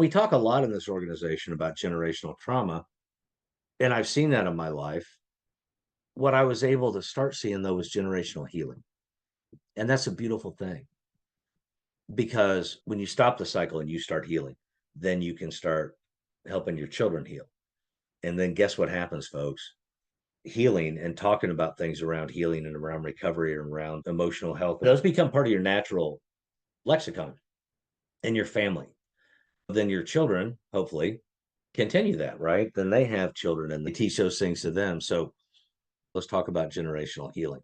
We talk a lot in this organization about generational trauma, and I've seen that in my life. What I was able to start seeing, though, was generational healing. And that's a beautiful thing because when you stop the cycle and you start healing, then you can start helping your children heal. And then guess what happens, folks? Healing and talking about things around healing and around recovery and around emotional health, those become part of your natural lexicon in your family. Then your children, hopefully, continue that, right? Then they have children and they teach those things to them. So let's talk about generational healing.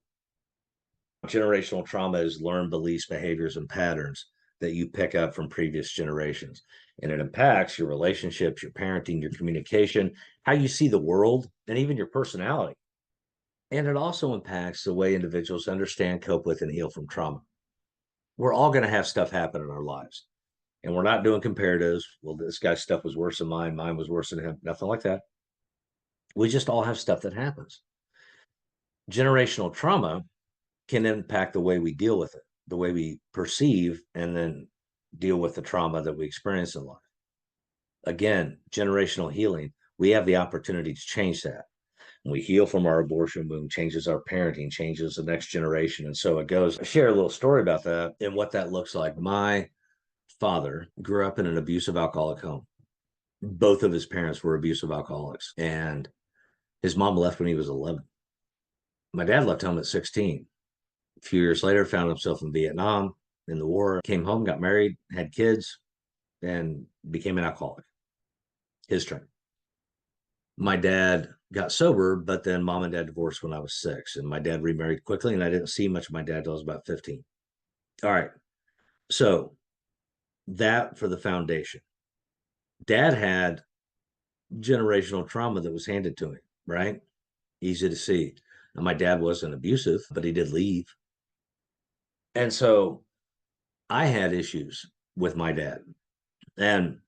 Generational trauma is learned beliefs, behaviors, and patterns that you pick up from previous generations. And it impacts your relationships, your parenting, your communication, how you see the world, and even your personality. And it also impacts the way individuals understand, cope with, and heal from trauma. We're all going to have stuff happen in our lives. And we're not doing comparatives. Well, this guy's stuff was worse than mine. Mine was worse than him. Nothing like that. We just all have stuff that happens. Generational trauma can impact the way we deal with it, the way we perceive and then deal with the trauma that we experience in life. Again, generational healing, we have the opportunity to change that. When we heal from our abortion wound, changes our parenting, changes the next generation. And so it goes. I share a little story about that and what that looks like. My father grew up in an abusive alcoholic home. Both of his parents were abusive alcoholics, and his mom left when he was 11. My dad left home at 16. A few years later, found himself in Vietnam in the war, came home, got married, had kids, and became an alcoholic. His turn. My dad got sober, but then mom and dad divorced when I was 6. And my dad remarried quickly, and I didn't see much of my dad till I was about 15. All right. So that for the foundation. Dad had generational trauma that was handed to him, right? Easy to see. Now, my dad wasn't abusive, but he did leave. And so I had issues with my dad. And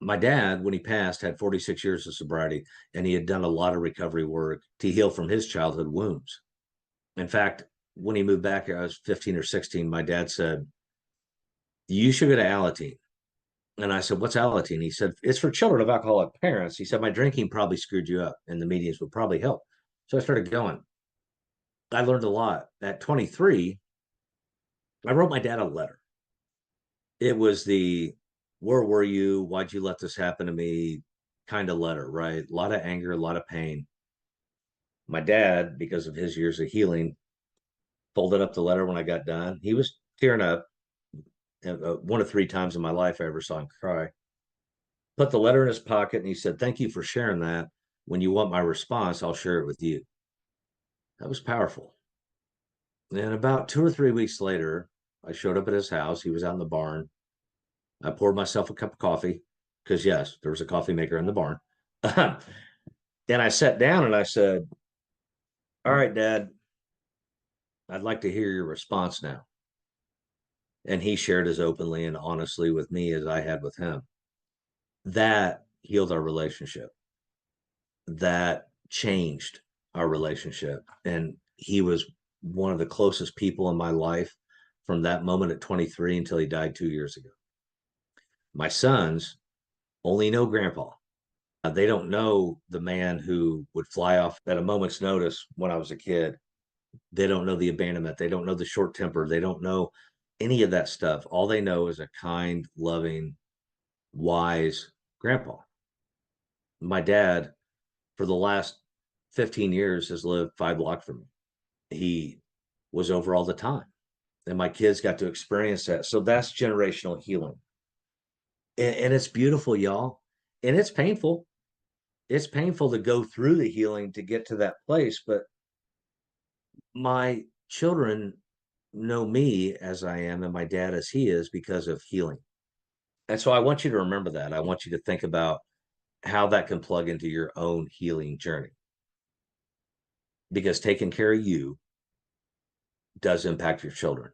my dad, when he passed, had 46 years of sobriety, and he had done a lot of recovery work to heal from his childhood wounds. In fact, when he moved back here, I was 15 or 16, my dad said, "You should go to Alateen." And I said, "What's Alateen?" He said, "It's for children of alcoholic parents." He said, "My drinking probably screwed you up, and the meetings would probably help." So I started going. I learned a lot. At 23, I wrote my dad a letter. It was the "where were you? Why'd you let this happen to me?" kind of letter, right? A lot of anger, a lot of pain. My dad, because of his years of healing, folded up the letter when I got done. He was tearing up. One of 3 times in my life I ever saw him cry. Put the letter in his pocket and he said, "Thank you for sharing that. When you want my response, I'll share it with you." That was powerful. And about 2 or 3 weeks later, I showed up at his house. He was out in the barn. I poured myself a cup of coffee because, yes, there was a coffee maker in the barn. And I sat down and I said, "All right, Dad, I'd like to hear your response now." And he shared as openly and honestly with me as I had with him. That healed our relationship. That changed our relationship. And he was one of the closest people in my life from that moment at 23 until he died 2 years ago. My sons only know grandpa. They don't know the man who would fly off at a moment's notice when I was a kid. They don't know the abandonment. They don't know the short temper. They don't know any of that stuff. All they know is a kind, loving, wise grandpa. My dad, for the last 15 years, has lived 5 blocks from me. He was over all the time. And my kids got to experience that. So that's generational healing. And it's beautiful, y'all. And it's painful. It's painful to go through the healing to get to that place. But my children know me as I am and my dad as he is because of healing. And so I want you to remember that. I want you to think about how that can plug into your own healing journey. Because taking care of you does impact your children.